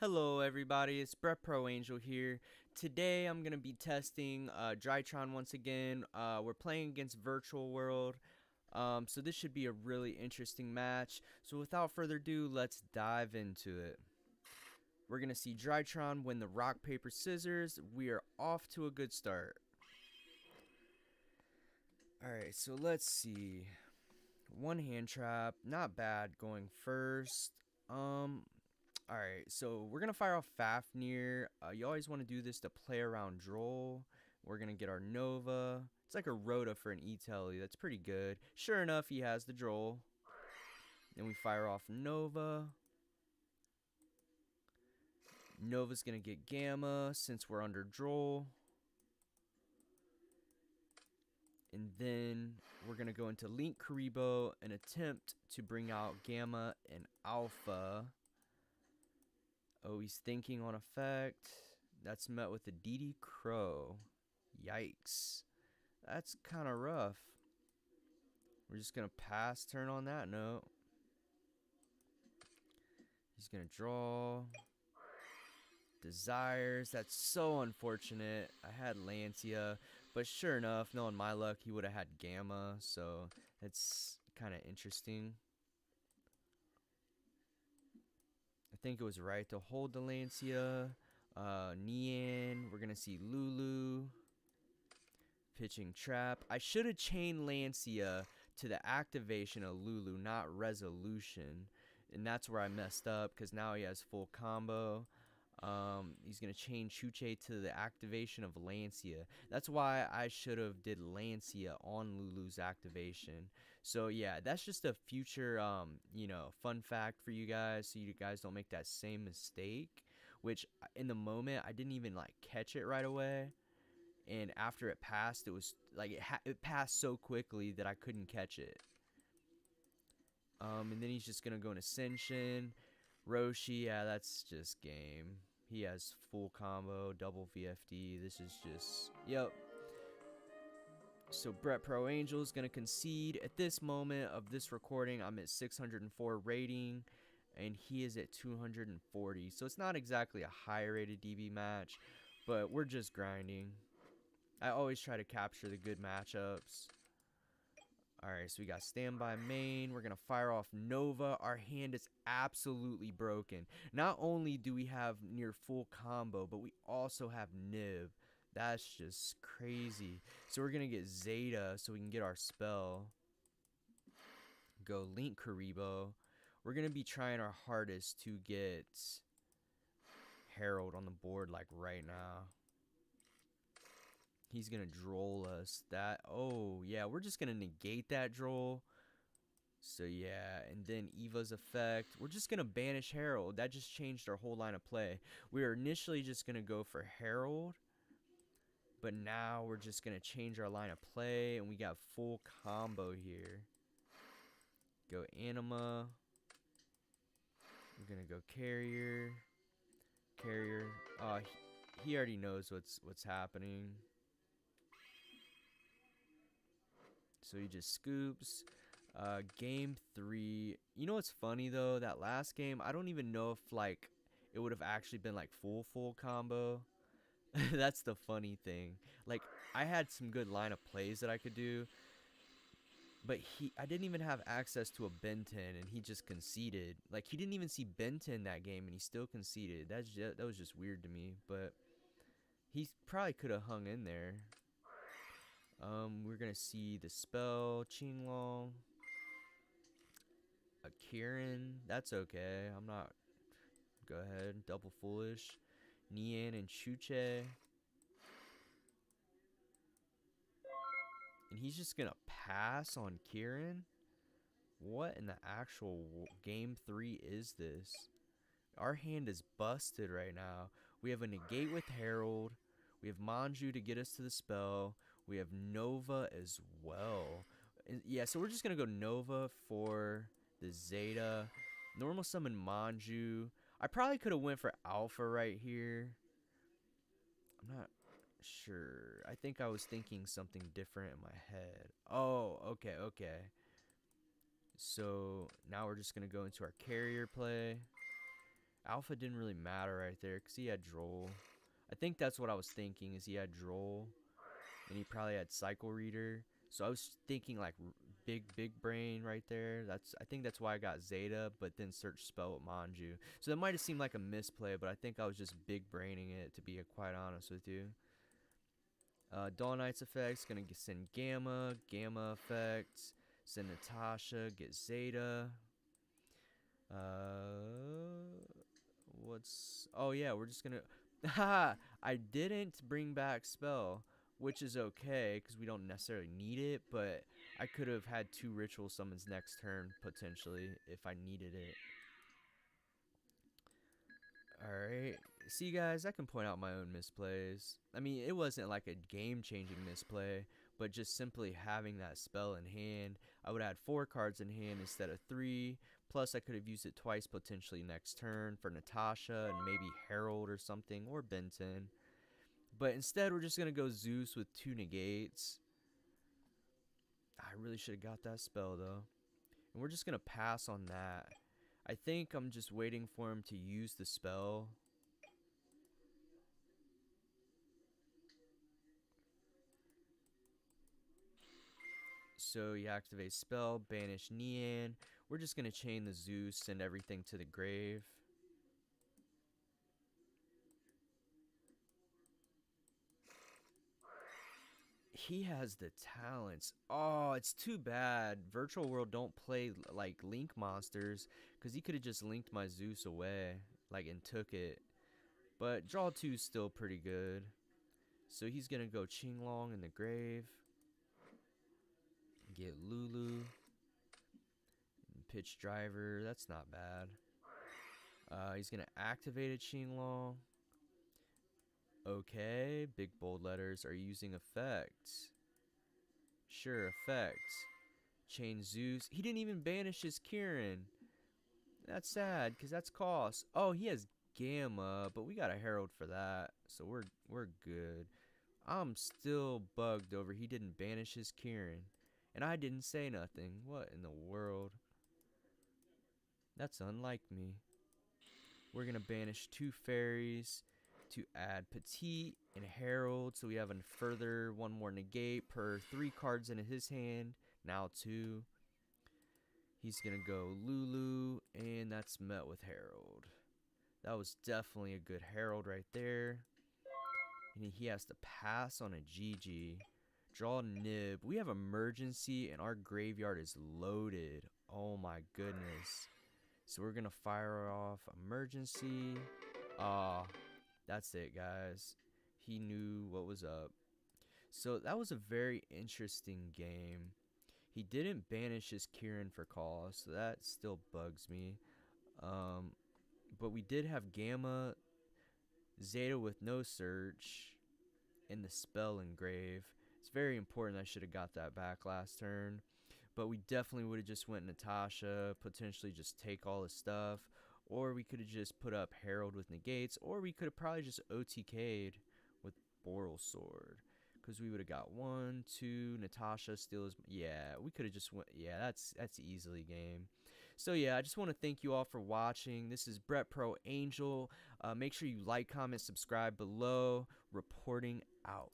Hello everybody, it's Brett Pro Angel here. Today I'm going to be testing Drytron once again. We're playing against Virtual World, so this should be a really interesting match. So without further ado, let's dive into it. We're going to see Drytron win the rock, paper, scissors. We are off to a good start. Alright, so let's see. One hand trap, not bad going first. Alright, so we're going to fire off Fafnir. You always want to do this to play around Droll. We're going to get our Nova. It's like a Rhoda for an E-Telly. That's pretty good. Sure enough, he has the Droll. Then we fire off Nova. Nova's going to get Gamma since we're under Droll. And then we're going to go into Link Karibo and attempt to bring out Gamma and Alpha. Oh, he's thinking on effect. That's met with a DD Crow. Yikes. That's kind of rough. We're just going to pass turn on that note. He's going to draw. Desires. That's so unfortunate. I had Lancia, but sure enough, knowing my luck, he would have had Gamma. So it's kind of interesting. I think it was right to hold the Lancia. Nian. We're going to see Lulu. Pitching trap. I should have chained Lancia to the activation of Lulu, not resolution. And that's where I messed up because now he has full combo. He's going to chain Chuche to the activation of Lancia. That's why I should have did Lancia on Lulu's activation. So yeah, that's just a future, fun fact for you guys so you guys don't make that same mistake. Which in the moment, I didn't even like catch it right away. And after it passed, it was like it passed so quickly that I couldn't catch it. And then he's just going to go in Ascension. Roshi, yeah, that's just game. He has full combo, double VFD. This is just, yep. So Brett Pro Angel is going to concede. At this moment of this recording, I'm at 604 rating, and he is at 240. So it's not exactly a high rated DB match, but we're just grinding. I always try to capture the good matchups. Alright, so we got standby main. We're going to fire off Nova. Our hand is absolutely broken. Not only do we have near full combo, but we also have Niv. That's just crazy. So we're going to get Zeta so we can get our spell. Go Link Karibo. We're going to be trying our hardest to get Herald on the board like right now. He's going to droll us. Oh, yeah, we're just going to negate that droll. So, yeah, and then Eva's effect. We're just going to banish Herald. That just changed our whole line of play. We were initially just going to go for Herald. But now we're just going to change our line of play. And we got full combo here. Go Anima. We're going to go Carrier. Carrier. He already knows what's happening. So he just scoops. Game 3. You know what's funny though? That last game, I don't even know if like it would have actually been like full combo. That's the funny thing. Like I had some good line of plays that I could do, but I didn't even have access to a Benton, and he just conceded. Like he didn't even see Benton that game, and he still conceded. That was just weird to me. But he probably could have hung in there. We're gonna see the spell, Qinglong, a Kirin. That's okay. I'm not. Go ahead. Double foolish. Nian and Chuche. And he's just gonna pass on Kirin. What in the actual game 3 is this? Our hand is busted right now. We have a negate with Herald. We have Manju to get us to the spell. We have Nova as well. And yeah, so we're just going to go Nova for the Zeta. Normal summon Manju. I probably could have went for Alpha right here. I'm not sure. I think I was thinking something different in my head. Oh, okay. So now we're just going to go into our carrier play. Alpha didn't really matter right there because he had Droll. I think that's what I was thinking, is he had Droll. And he probably had Cycle Reader. So I was thinking like big brain right there. I think that's why I got Zeta, but then search spell with Manju. So that might have seemed like a misplay, but I think I was just big braining it, to be quite honest with you. Dull Knight's effects, gonna send Gamma effects, send Natasha, get Zeta. Oh yeah, we're just gonna, haha, I didn't bring back spell, which is okay, because we don't necessarily need it, but I could have had 2 ritual summons next turn, potentially, if I needed it. Alright, see guys, I can point out my own misplays. I mean, it wasn't like a game-changing misplay, but just simply having that spell in hand, I would have had 4 cards in hand instead of 3, plus I could have used it twice potentially next turn for Natasha and maybe Herald or something, or Benton. But instead, we're just going to go Zeus with 2 negates. I really should have got that spell though. And we're just going to pass on that. I think I'm just waiting for him to use the spell. So you activate spell, banish Nian. We're just going to chain the Zeus, send everything to the grave. He has the talents. Oh, it's too bad Virtual World don't play like link monsters, because he could have just linked my Zeus away, like, and took it. But draw 2 is still pretty good. So he's gonna go Qinglong in the grave, get Lulu, and pitch Driver. That's not bad. He's gonna activate a Qinglong. Okay, big bold letters are using effects. Sure, effects. Chain Zeus. He didn't even banish his Kieran. That's sad, because that's cost. Oh, he has Gamma, but we got a Herald for that, so we're good. I'm still bugged over he didn't banish his Kieran, and I didn't say nothing. What in the world? That's unlike me. We're gonna banish 2 fairies to add Petite and Herald, so we have a further 1 more negate per 3 cards in his hand. Now 2. He's gonna go Lulu, and that's met with Herald. That was definitely a good Herald right there. And he has to pass on a GG. Draw Nib. We have emergency, and our graveyard is loaded. Oh my goodness. So we're gonna fire off emergency. That's it, guys. He knew what was up. So that was a very interesting game. He didn't banish his Kieran for cost, so that still bugs me. But we did have Gamma, Zeta with no search, and the spell engrave. It's very important. I should have got that back last turn. But we definitely would have just went Natasha, potentially just take all the stuff. Or we could have just put up Herald with negates. Or we could have probably just OTK'd with Boral Sword. Because we would have got 1, 2, Natasha steals. Yeah, we could have just went. Yeah, that's easily game. So yeah, I just want to thank you all for watching. This is Brett Pro Angel. Make sure you like, comment, subscribe below. Reporting out.